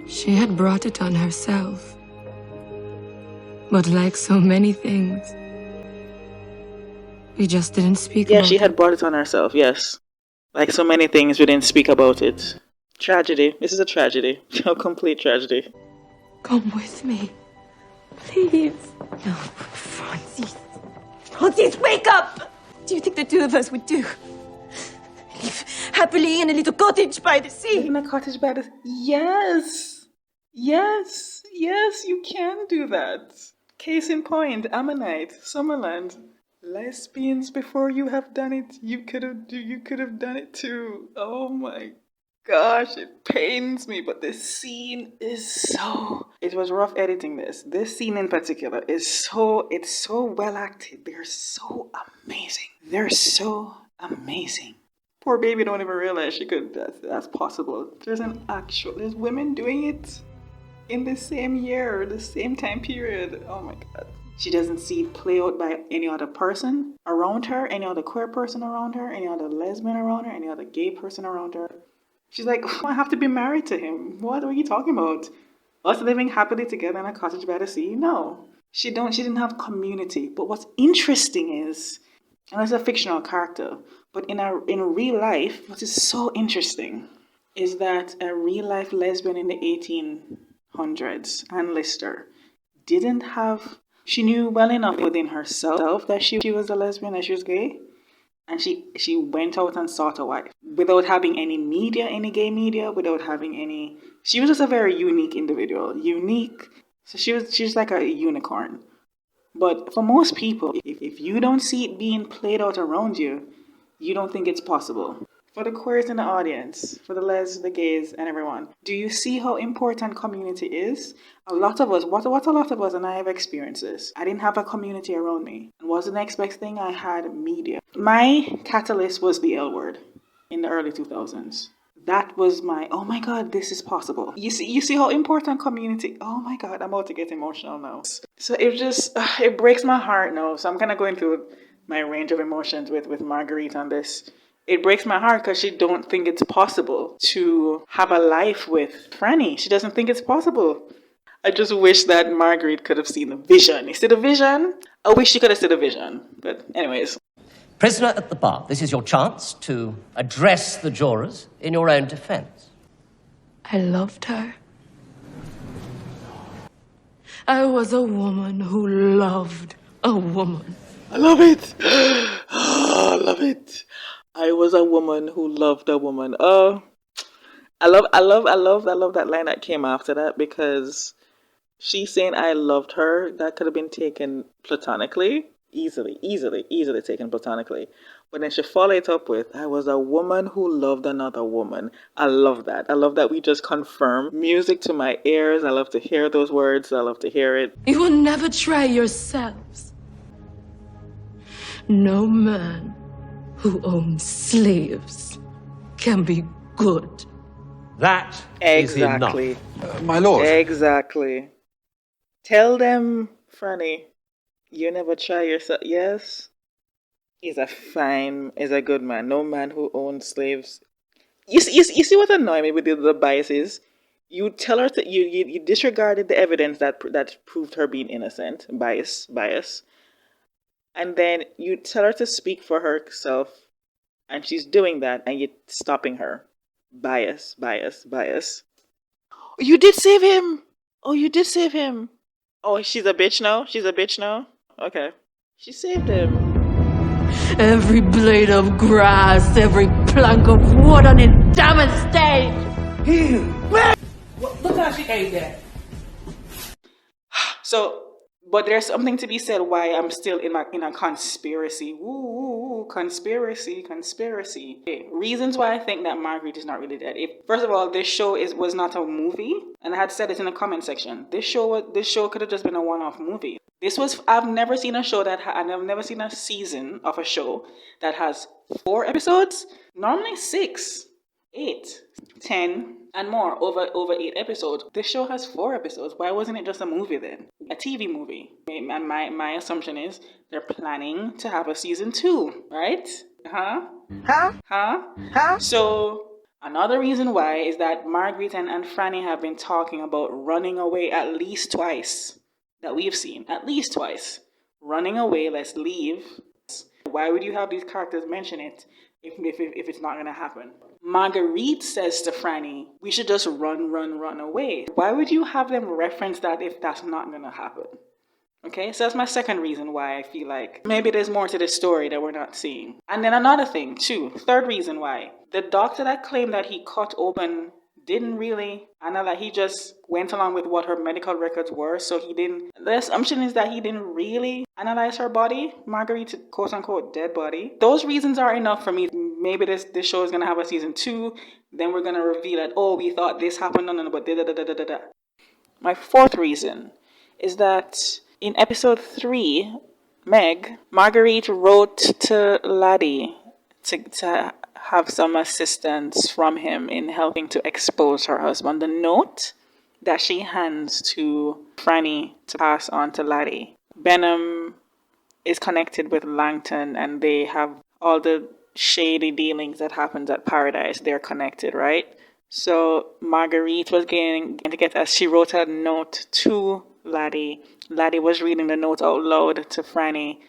She had brought it on herself. But like so many things, we just didn't speak about it. Yeah, she had brought it on herself, yes. Like so many things, we didn't speak about it. Tragedy. This is a tragedy. A complete tragedy. Come with me, please. No, Francis. Francis, wake up! Do you think the two of us would do? Live happily in a little cottage by the sea? In a cottage by the sea? Yes! Yes! Yes, you can do that. Case in point, Ammonite, Summerland. Lesbians, before you have done it, you could have done it too. Oh my gosh, it pains me, but this scene is so... It was rough editing this. This scene in particular is it's so well acted. They're so amazing. They're so amazing. Poor baby don't even realize that's possible. There's women doing it in the same year, the same time period. Oh my god. She doesn't see it play out by any other person around her, any other queer person around her, any other lesbian around her, any other gay person around her. She's like, oh, I have to be married to him. What are you talking about? Us living happily together in a cottage by the sea? No. She didn't have community. But what's interesting is, and it's a fictional character, but in real life, what is so interesting is that a real life lesbian in the 1800s, Anne Lister, didn't have... She knew well enough within herself that she was a lesbian, that she was gay. And she went out and sought a wife. Without having any media, any gay media, without having any... She was just a very unique individual. Unique. So she's like a unicorn. But for most people, if you don't see it being played out around you, you don't think it's possible. For the queers in the audience, for the les, the gays, and everyone, do you see how important community is? A lot of us, what a lot of us, and I have experienced this. I didn't have a community around me. And what's the next best thing? I had media. My catalyst was the L word in the early 2000s. That was my, oh my god, this is possible. You see how important community, oh my god, I'm about to get emotional now. So it breaks my heart now. So I'm kind of going through my range of emotions with Marguerite on this. It breaks my heart because she don't think it's possible to have a life with Frannie. She doesn't think it's possible. I just wish that Marguerite could have seen the vision. You see the vision? I wish she could have seen the vision. But anyways. Prisoner at the bar, this is your chance to address the jurors in your own defense. I loved her. I was a woman who loved a woman. I love it. Oh, I love it. I was a woman who loved a woman. Oh, I love that line that came after that, because she's saying I loved her. That could have been taken platonically. Easily taken platonically. But then she followed it up with, I was a woman who loved another woman. I love that. I love that we just confirm music to my ears. I love to hear those words. I love to hear it. You will never try yourselves. No man who owns slaves can be good. That exactly. is enough. My lord. Exactly. Tell them, Frannie, you never try yourself. Yes. He's a good man. No man who owns slaves. You see what annoyed me with the biases? You tell her you disregarded the evidence that proved her being innocent. Bias. And then you tell her to speak for herself, and she's doing that, and you're stopping her. Bias. You did save him! Oh, you did save him! Oh, she's a bitch now? Okay. She saved him. Every blade of grass, every plank of wood on his damn estate! Look how she ate that. So... But there's something to be said why I'm still in a conspiracy. Ooh, conspiracy. Okay. Reasons why I think that Marguerite is not really dead. First of all, this show was not a movie, and I had said it in the comment section. This show could have just been a one-off movie. I've never seen a show and I've never seen a season of a show that has 4 episodes. Normally 6, 8, 10. And more, over 8 episodes. This show has 4 episodes. Why wasn't it just a movie then? A TV movie. And my assumption is they're planning to have a season 2, right? Huh? So Another reason why is that Marguerite and Frannie have been talking about running away at least twice that we've seen. At least twice. Running away, let's leave. Why would you have these characters mention it if it's not going to happen? Marguerite says to Frannie, we should just run away. Why would you have them reference that if that's not going to happen? Okay, so that's my second reason why I feel like maybe there's more to this story that we're not seeing. And then another thing, too, third reason why. The doctor that claimed that he cut open didn't really analyze, he just went along with what her medical records were, so he didn't, the assumption is that he didn't really analyze her body, Marguerite's quote-unquote dead body. Those reasons are enough for me. Maybe this show is going to have a season 2, then we're going to reveal that, oh, we thought this happened, no, but da-da-da-da-da-da. My fourth reason is that in episode 3, Meg, Marguerite wrote to Laddie to have some assistance from him in helping to expose her husband. The note that she hands to Frannie to pass on to Laddie. Benham is connected with Langton and they have all the shady dealings that happens at Paradise. They're connected, right? So Marguerite was going to get, as she wrote a note to Laddie. Laddie was reading the note out loud to Frannie,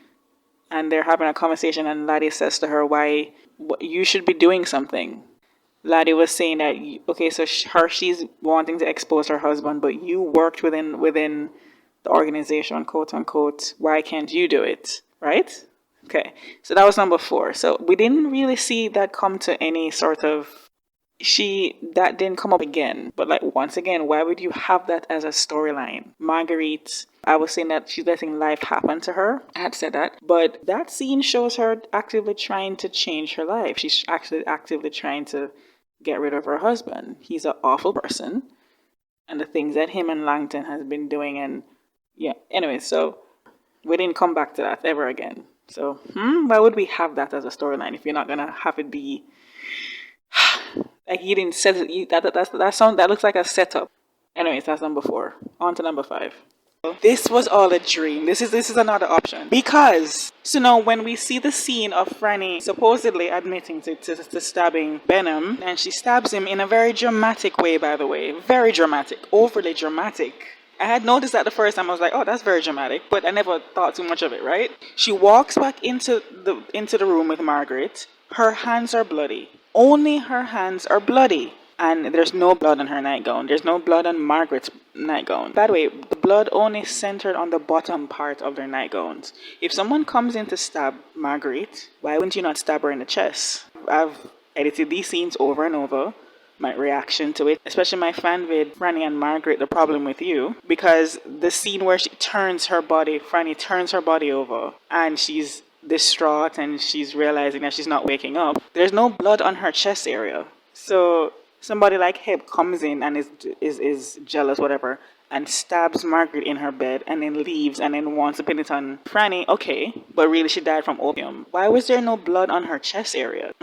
and they're having a conversation, and Laddie says to her, why, you should be doing something. Laddie was saying that, okay, so she's wanting to expose her husband, but you worked within the organization, quote unquote, why can't you do it, right? Okay, so that was number 4. So we didn't really see that come to any sort of, that didn't come up again. But like, once again, why would you have that as a storyline? Marguerite, I was saying that she's letting life happen to her. I had said that. But that scene shows her actively trying to change her life. She's actually actively trying to get rid of her husband. He's an awful person. And the things that him and Langton has been doing. And yeah, anyway, so we didn't come back to that ever again. So why would we have that as a storyline if you're not going to have it be... Like, you didn't set it, that looks like a setup. Anyways, that's number 4. On to number 5. This was all a dream. This is another option. Because, so now when we see the scene of Frannie supposedly admitting to stabbing Benham, and she stabs him in a very dramatic way, by the way. Very dramatic. Overly dramatic. I had noticed that the first time. I was like, oh, that's very dramatic. But I never thought too much of it, right? She walks back into the room with Margaret. Her hands are bloody. Only her hands are bloody. And there's no blood on her nightgown. There's no blood on Margaret's nightgown. By the way, the blood only centered on the bottom part of their nightgowns. If someone comes in to stab Marguerite, why wouldn't you not stab her in the chest? I've edited these scenes over and over. My reaction to it, especially my fan vid, Frannie and Marguerite, the problem with you. Because the scene where Frannie turns her body over, and she's distraught and she's realizing that she's not waking up, there's no blood on her chest area. So somebody like Heb comes in and is jealous, whatever, and stabs Margaret in her bed and then leaves and then wants to pin it on Frannie. Okay, but really she died from opium. Why was there no blood on her chest area?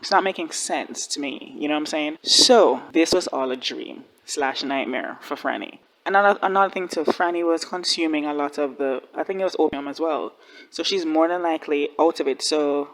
It's not making sense to me. You know what I'm saying? So this was all a dream / nightmare for Frannie. Another thing too, Frannie was consuming a lot of I think it was opium as well. So she's more than likely out of it. So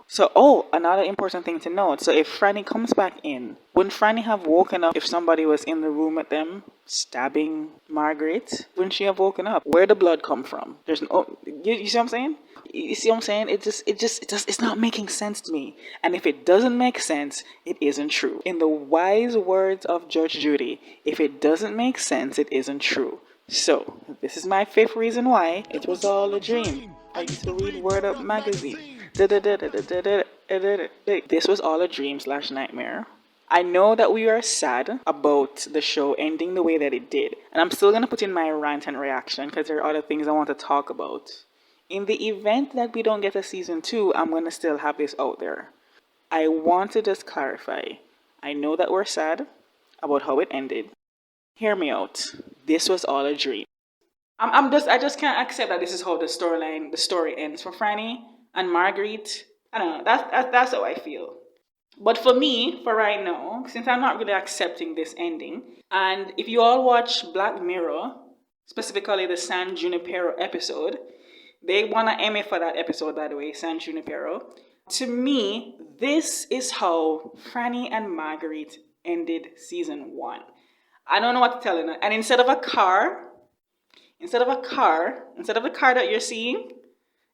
another important thing to note. So if Frannie comes back in, wouldn't Frannie have woken up if somebody was in the room with them stabbing Margaret? Wouldn't she have woken up? Where'd the blood come from? There's no, you see what I'm saying? You see what I'm saying? It's not making sense to me. And if it doesn't make sense, it isn't true. In the wise words of Judge Judy, if it doesn't make sense, it isn't true. So, this is my 5th reason why it was all a dream. I used to read Word Up magazine. This was all a dream / nightmare. I know that we are sad about the show ending the way that it did. And I'm still going to put in my rant and reaction because there are other things I want to talk about. In the event that we don't get a season 2, I'm going to still have this out there. I want to just clarify. I know that we're sad about how it ended. Hear me out. This was all a dream. I just can't accept that this is how the story ends for Frannie and Marguerite. I don't know. That's how I feel. But for me, for right now, since I'm not really accepting this ending, and if you all watch Black Mirror, specifically the San Junipero episode, They won an Emmy for that episode, by the way, San Junipero. To me, this is how Frannie and Marguerite ended season 1. I don't know what to tell you. And instead of the car that you're seeing,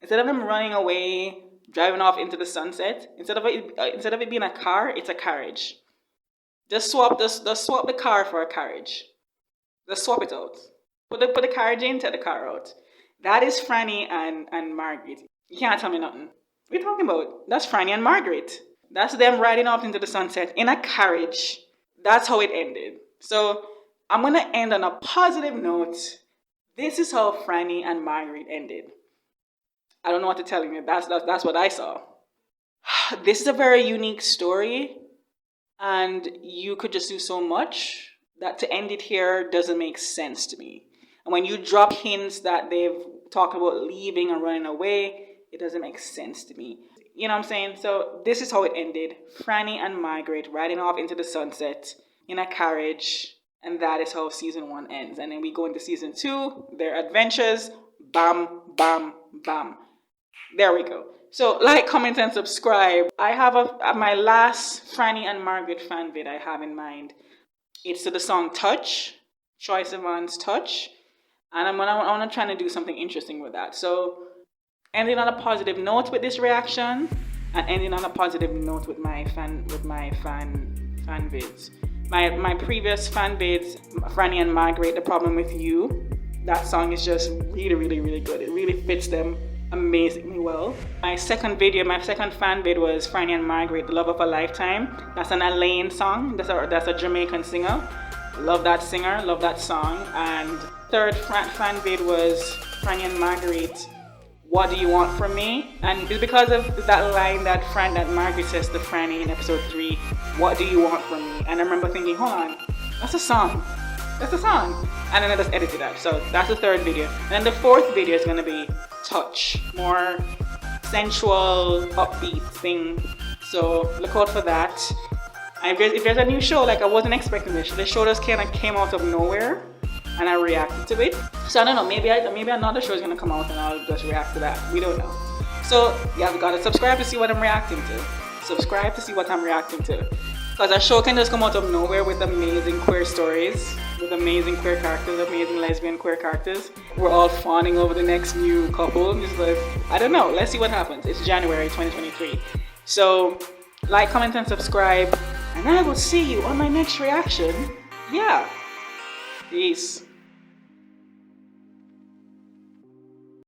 instead of them running away, driving off into the sunset, instead of it being a car, it's a carriage. Just swap the car for a carriage. Just swap it out. Put the carriage in, take the car out. That is Frannie and Marguerite. You can't tell me nothing. What are you talking about? That's Frannie and Marguerite. That's them riding off into the sunset in a carriage. That's how it ended. So I'm going to end on a positive note. This is how Frannie and Marguerite ended. I don't know what to tell you. That's what I saw. This is a very unique story. And you could just do so much that to end it here doesn't make sense to me. And when you drop hints that they've talked about leaving and running away, it doesn't make sense to me. You know what I'm saying? So this is how it ended. Frannie and Marguerite riding off into the sunset in a carriage. And that is how season 1 ends. And then we go into season 2, their adventures. Bam, bam, bam. There we go. So like, comment, and subscribe. I have my last Frannie and Marguerite fan vid I have in mind. It's to the song Touch, Troye Sivan's Touch. And I want to try to do something interesting with that. So ending on a positive note with this reaction, and ending on a positive note with my fan vids. My previous fan vids, Frannie and Marguerite, The Problem With You. That song is just really, really, really good. It really fits them amazingly well. My second fan vid was Frannie and Marguerite, The Love of a Lifetime. That's an Elaine song. That's a Jamaican singer. Love that singer, love that song. And third fan vid was Frannie and Marguerite, What Do You Want From Me? And it's because of that line that Marguerite says to Frannie in episode 3, what do you want from me? And I remember thinking, hold on, that's a song. That's a song. And then I just edited that. So that's the third video. And then the fourth video is gonna be Touch. More sensual, upbeat thing. So look out for that. And if there's a new show, like I wasn't expecting this. The show just kind of came out of nowhere and I reacted to it. So I don't know, maybe another show is gonna come out and I'll just react to that. We don't know. So you have got to subscribe to see what I'm reacting to. Subscribe to see what I'm reacting to. Because a show can just come out of nowhere with amazing queer stories, with amazing queer characters, amazing lesbian queer characters. We're all fawning over the next new couple. It's like, I don't know, let's see what happens. It's January 2023. So like, comment, and subscribe. And I will see you on my next reaction. Yeah. Peace.